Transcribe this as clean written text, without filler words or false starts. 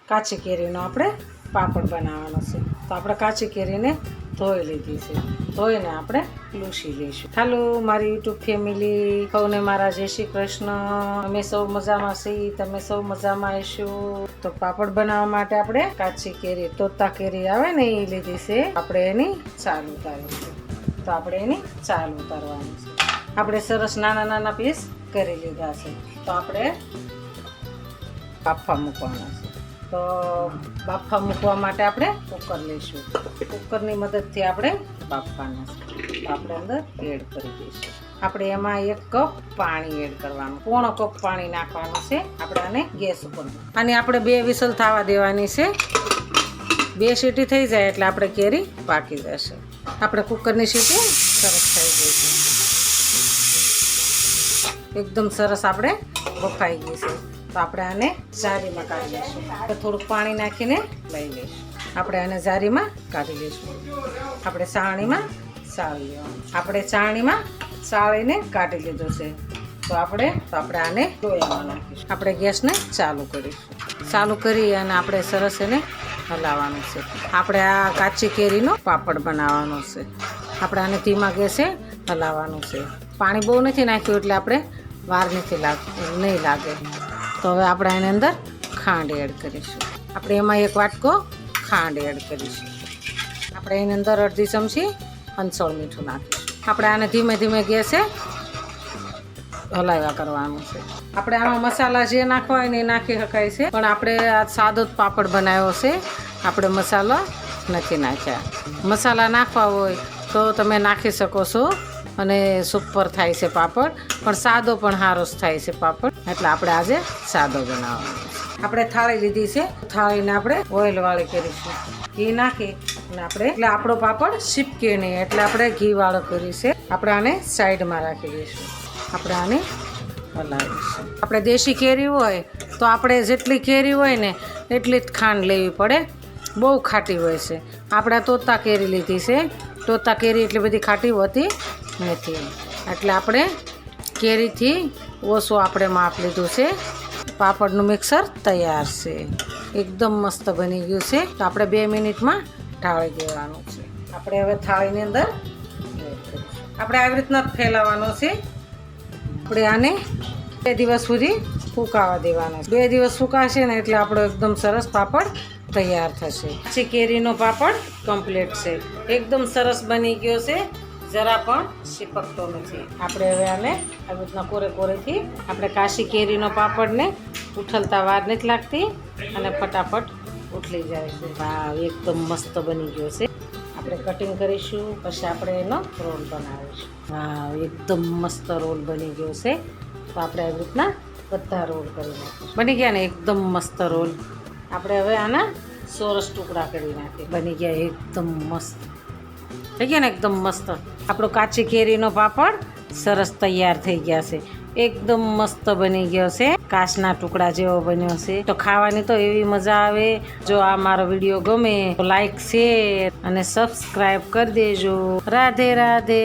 કાચી કેરીનો આપણે પાપડ બનાવવાનો છે. તો આપણે કાચી કેરીને ધોઈ લીધી છે. ધોઈને આપણે લૂછી લઈશું. હાલો મારી યુટ્યુબ ફેમિલી, સૌને મારા જય શ્રી કૃષ્ણ. અમે સૌ મજામાં છીએ, તમે સૌ મજામાં હશો. તો પાપડ બનાવવા માટે આપણે કાચી કેરી, તોતા કેરી આવે ને એ લીધી છે. આપણે એની છાલ ઉતારીશું. તો આપણે એની છાલ ઉતારવાની છે. આપણે સરસ નાના નાના પીસ કરી લીધા છે. તો આપણે બાફવા મૂકવાના છે. તો બાફવા મૂકવા માટે આપણે કુકર લઈશું. કુકરની મદદથી આપણે બાફવાના છે. તો આપણે અંદર એડ કરી દઈશું. આપણે એમાં 1 કપ પાણી એડ કરવાનું, 1/4 કપ પાણી નાખવાનું છે. આપણે આને ગેસ ઉપર અને આપણે 2 વિસલ થવા દેવાની છે. 2 સીટી થઈ જાય એટલે આપણે કેરી પાકી જશે. આપણે કુકરની સીટી સરસ થઈ ગઈ છે, એકદમ સરસ આપણે બફાઈ ગઈ છે. તો આપણે આને જારીમાં કાઢી લઈશું. થોડુંક પાણી નાખીને લઈ લઈશું. આપણે આને જારીમાં કાઢી લઈશું. આપણે ચાળણીમાં ચાળી લેવાનું. આપણે ચાળણીમાં ચાળીને કાઢી લીધું છે. તો આપણે આને ડોયામાં નાખીશું. આપણે ગેસને ચાલુ કરીશું. ચાલુ કરી અને આપણે સરસ એને હલાવવાનું છે. આપણે આ કાચી કેરીનો પાપડ બનાવવાનો છે. આપણે આને ધીમા ગેસે હલાવવાનું છે. પાણી બહુ નથી નાખ્યું એટલે આપણે વાર નહીં લાગે. તો હવે આપણે એની અંદર ખાંડ એડ કરીશું. આપણે એમાં 1 વાટકો ખાંડ એડ કરીશું. આપણે એની અંદર અડધી ચમચી અંચળ મીઠું નાખીશું. આપણે આને ધીમે ધીમે ગેસે હલાવ્યા કરવાનું છે. આપણે આમાં મસાલા જે નાખવા હોય ને એ નાખી શકાય છે, પણ આપણે આ સાદો જ પાપડ બનાવ્યો છે. આપણે મસાલા નથી નાખ્યા. મસાલા નાખવા હોય તો તમે નાખી શકો છો અને સુપર થાય છે પાપડ, પણ સાદો પણ સારો જ થાય છે પાપડ. એટલે આપણે આજે સાદો બનાવવાનો છે. આપણે થાળી લીધી છે. થાળીને આપણે ઓઇલવાળી કરીશું. ઘી નાખી અને આપણે એટલે આપણો પાપડ ચીપકે નહીં એટલે આપણે ઘીવાળો કરી છે. આપણે આને સાઈડમાં રાખી દઈશું. આપણે આને હલાવીશું. આપણે દેશી કેરી હોય તો આપણે જેટલી કેરી હોય ને એટલી જ ખાંડ લેવી પડે. બહુ ખાટી હોય છે. આપણે તોતા કેરી લીધી છે. તોતા કેરી એટલી બધી ખાટી હોતી નથી. એટલે આપણે કેરીથી ઓછું આપણે માપ લીધું છે. પાપડનું મિક્સર તૈયાર છે. એકદમ મસ્ત બની ગયું છે. તો આપણે 2 મિનિટમાં ઢાળી દેવાનું છે. આપણે હવે થાળીની અંદર આપણે આવી રીતના જ ફેલાવવાનો છે. આપણે આને 2 દિવસ સુધી સુકાવા દેવાનો. 2 દિવસ સુકાશે ને એટલે આપણો એકદમ સરસ પાપડ તૈયાર થશે. પછી કેરીનો પાપડ કમ્પ્લીટ છે. એકદમ સરસ બની ગયો છે. જરા પણ ચીપકતો નથી. આપણે હવે આને આવી રીતના કોરેથી આપણે કાચી કેરીનો પાપડને ઉઠલતા વાર નથી લાગતી અને ફટાફટ ઉઠલી જાય છે. વાહ, એકદમ મસ્ત બની ગયો છે. આપણે કટિંગ કરીશું, પછી આપણે એનો રોલ બનાવીશું. વાહ, એકદમ મસ્ત રોલ બની ગયો છે. તો આપણે આવી રીતના બધા રોલ કરી નાખીશું. બની ગયા ને એકદમ મસ્ત રોલ. આપણે હવે આના ચોરસ ટુકડા કરી નાખીએ. બની ગયા એકદમ મસ્ત. થઈ ગયા ને એકદમ મસ્ત. આપણો કાચી કેરીનો પાપડ સરસ તૈયાર થઈ ગયા છે. એકદમ મસ્ત બની ગયો છે. કાચના ટુકડા જેવો બન્યો છે. તો ખાવાની તો એવી મજા આવે. જો આ મારો વિડીયો ગમે તો લાઈક, શેર અને સબસ્ક્રાઈબ કરી દેજો. રાધે રાધે.